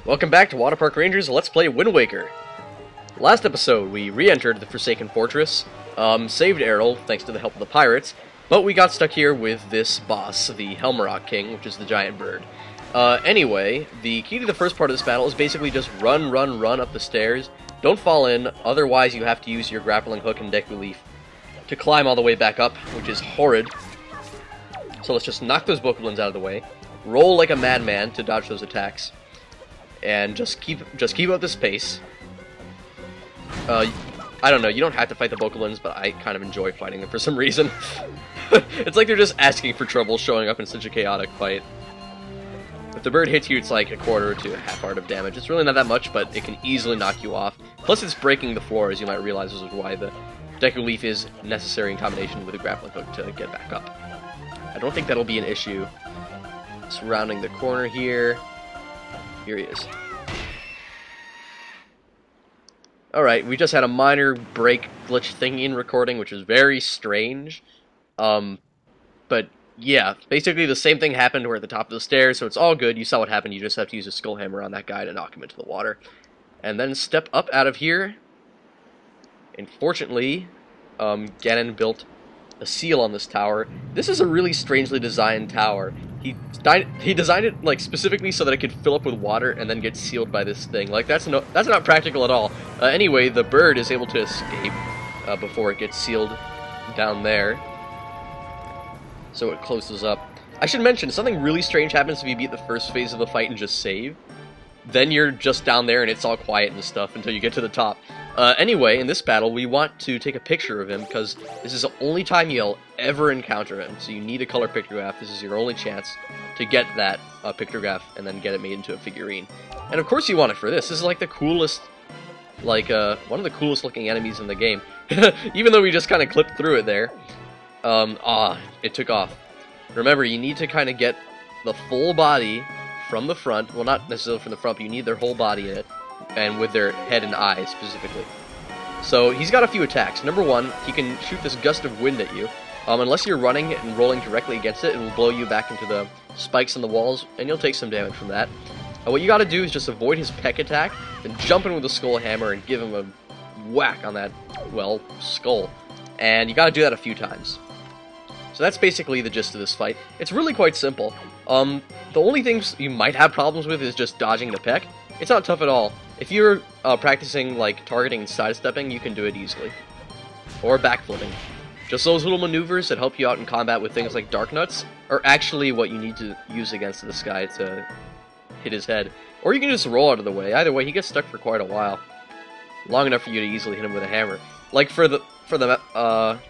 Welcome back to WaterparkRanger's Let's Play Wind Waker. Last episode, we re-entered the Forsaken Fortress, saved Errol, thanks to the help of the pirates, but we got stuck here with this boss, the Helmrock King, which is the giant bird. Anyway, the key to the first part of this battle is basically just run up the stairs. Don't fall in, otherwise you have to use your grappling hook and deku leaf to climb all the way back up, which is horrid. So let's just knock those bokoblins out of the way, roll like a madman to dodge those attacks, and just keep up this pace. I don't know, you don't have to fight the bokoblins, but I kind of enjoy fighting them for some reason. It's like they're just asking for trouble showing up in such a chaotic fight. If the bird hits you, it's like a quarter to a half heart of damage. It's really not that much, but it can easily knock you off. Plus it's breaking the floor, as you might realize, this is why the deku leaf is necessary in combination with a grappling hook to get back up. I don't think that'll be an issue. Surrounding the corner here. Here he is. Alright, we just had a minor break glitch thingy in recording, which is very strange. But yeah, basically the same thing happened. We're at the top of the stairs, so it's all good. You saw what happened. You just have to use a skull hammer on that guy to knock him into the water. And then step up out of here. And fortunately, Ganon built a seal on this tower. This is a really strangely designed tower. He designed it like specifically so that it could fill up with water and then get sealed by this thing. Like that's not practical at all. Anyway, the bird is able to escape before it gets sealed down there. So it closes up. I should mention, something really strange happens if you beat the first phase of the fight and just save. Then you're just down there and it's all quiet and stuff until you get to the top. Anyway, in this battle, we want to take a picture of him because this is the only time you'll ever encounter him. So you need a color pictograph. This is your only chance to get that pictograph and then get it made into a figurine. And of course you want it for this. This is like the coolest, like one of the coolest looking enemies in the game. Even though we just kind of clipped through it there. It took off. Remember, you need to kind of get the full body from the front. Well, not necessarily from the front, but you need their whole body in it. And with their head and eyes, specifically. So, he's got a few attacks. Number one, he can shoot this gust of wind at you. Unless you're running and rolling directly against it, it will blow you back into the spikes in the walls, and you'll take some damage from that. What you gotta do is just avoid his peck attack, then jump in with the skull hammer and give him a whack on that, well, skull. And you gotta do that a few times. So that's basically the gist of this fight. It's really quite simple. The only things you might have problems with is just dodging the peck. It's not tough at all. If you're practicing like targeting and sidestepping, you can do it easily. Or backflipping. Just those little maneuvers that help you out in combat with things like Dark Nuts are actually what you need to use against this guy to hit his head. Or you can just roll out of the way. Either way, he gets stuck for quite a while. Long enough for you to easily hit him with a hammer. Like for the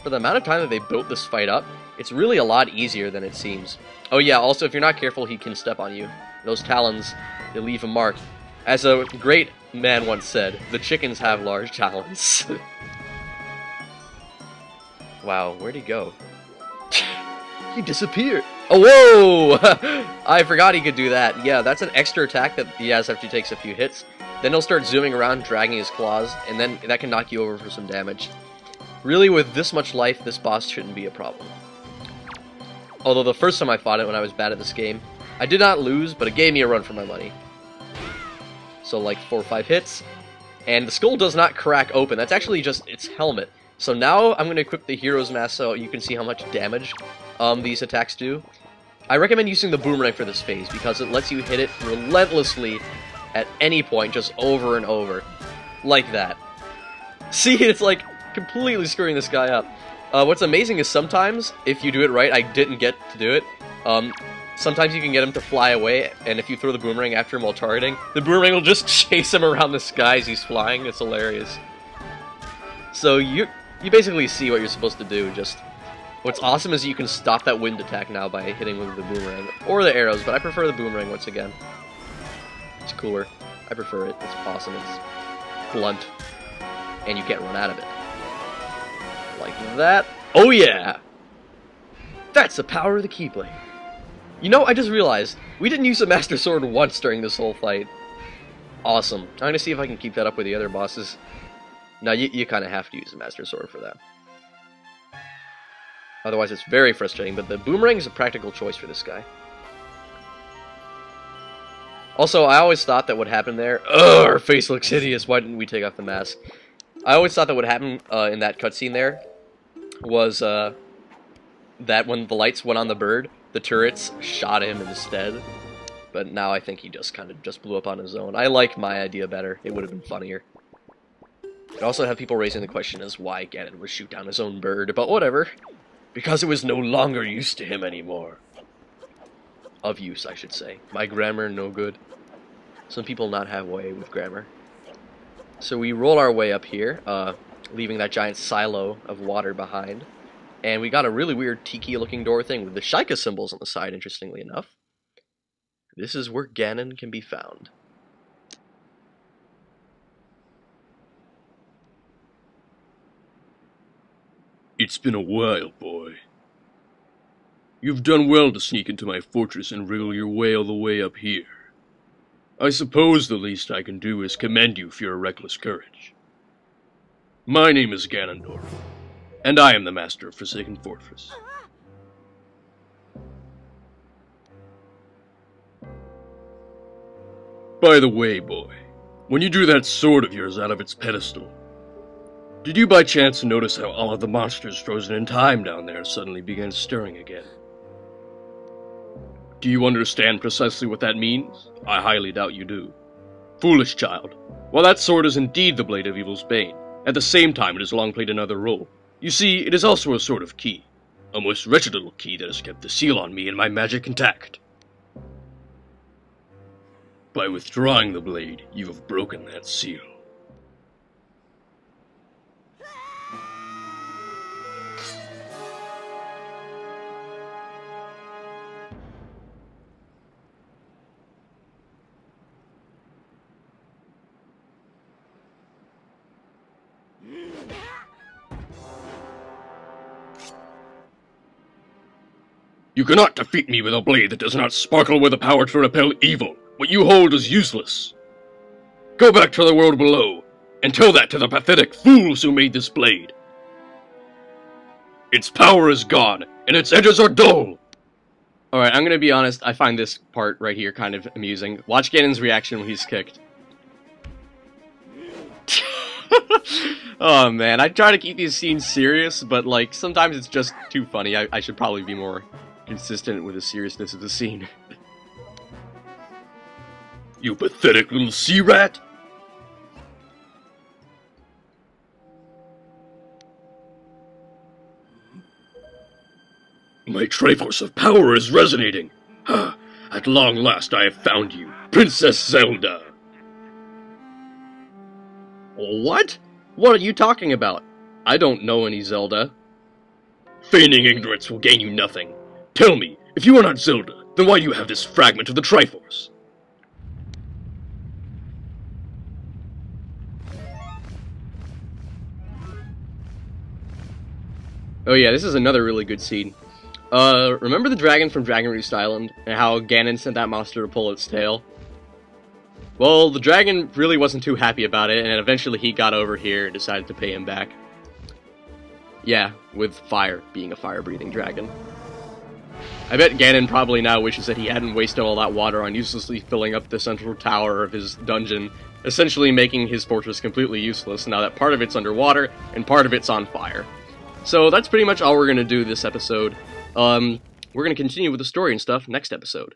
amount of time that they built this fight up, it's really a lot easier than it seems. Oh yeah, also if you're not careful, he can step on you. Those talons, they leave a mark. As a great man once said, the chickens have large talons. Wow, where'd he go? He disappeared. Oh, whoa! I forgot he could do that. Yeah, that's an extra attack that he has after he takes a few hits. Then he'll start zooming around, dragging his claws, and then that can knock you over for some damage. Really, with this much life, this boss shouldn't be a problem. Although the first time I fought it when I was bad at this game, I did not lose, but it gave me a run for my money. So like 4 or 5 hits, and the skull does not crack open. That's actually just its helmet. So now I'm going to equip the Hero's Mask so you can see how much damage these attacks do. I recommend using the boomerang for this phase because it lets you hit it relentlessly at any point, just over and over. Like that. See, it's like completely screwing this guy up. What's amazing is sometimes, if you do it right, I didn't get to do it, sometimes you can get him to fly away, and if you throw the boomerang after him while targeting, the boomerang will just chase him around the sky as he's flying. It's hilarious. So you basically see what you're supposed to do. Just what's awesome is you can stop that wind attack now by hitting with the boomerang or the arrows, but I prefer the boomerang once again. It's cooler. I prefer it. It's awesome. It's blunt, and you can't run out of it. Like that. Oh yeah! That's the power of the Keyblade. You know, I just realized, we didn't use the Master Sword once during this whole fight. Awesome. I'm gonna see if I can keep that up with the other bosses. No, you kind of have to use the Master Sword for that. Otherwise it's very frustrating, but the boomerang is a practical choice for this guy. Also, I always thought that what happened there... Ugh, her face looks hideous. Why didn't we take off the mask? I always thought that what happened in that cutscene there was that when the lights went on the bird, the turrets shot him instead. But now I think he just kind of just blew up on his own. I like my idea better. It would have been funnier. I'd also have people raising the question as why Ganon would shoot down his own bird, but whatever. Because it was no longer use to him anymore. Of use, I should say. My grammar, no good. Some people not have way with grammar. So we roll our way up here, leaving that giant silo of water behind. And we got a really weird tiki-looking door thing with the Sheikah symbols on the side, interestingly enough. This is where Ganon can be found. It's been a while, boy. You've done well to sneak into my fortress and wriggle your way all the way up here. I suppose the least I can do is commend you for your reckless courage. My name is Ganondorf, and I am the master of Forsaken Fortress. By the way, boy, when you drew that sword of yours out of its pedestal, did you by chance notice how all of the monsters frozen in time down there suddenly began stirring again? Do you understand precisely what that means? I highly doubt you do. Foolish child. While that sword is indeed the blade of evil's bane, at the same time it has long played another role. You see, it is also a sort of key. A most wretched little key that has kept the seal on me and my magic intact. By withdrawing the blade, you have broken that seal. You cannot defeat me with a blade that does not sparkle with the power to repel evil. What you hold is useless. Go back to the world below, and tell that to the pathetic fools who made this blade. Its power is gone, and its edges are dull. Alright, I'm gonna be honest, I find this part right here kind of amusing. Watch Ganon's reaction when he's kicked. Oh man, I try to keep these scenes serious, but like, sometimes it's just too funny. I should probably be more consistent with the seriousness of the scene. You pathetic little sea rat! My Triforce of Power is resonating! Ha! At long last I have found you, Princess Zelda! What? What are you talking about? I don't know any Zelda. Feigning ignorance will gain you nothing. Tell me, if you are not Zelda, then why do you have this fragment of the Triforce? Oh yeah, this is another really good scene. Remember the dragon from Dragon Roost Island, and how Ganon sent that monster to pull its tail? Well, the dragon really wasn't too happy about it, and eventually he got over here and decided to pay him back. Yeah, with fire, being a fire-breathing dragon. I bet Ganon probably now wishes that he hadn't wasted all that water on uselessly filling up the central tower of his dungeon, essentially making his fortress completely useless now that part of it's underwater and part of it's on fire. So that's pretty much all we're going to do this episode. We're going to continue with the story and stuff next episode.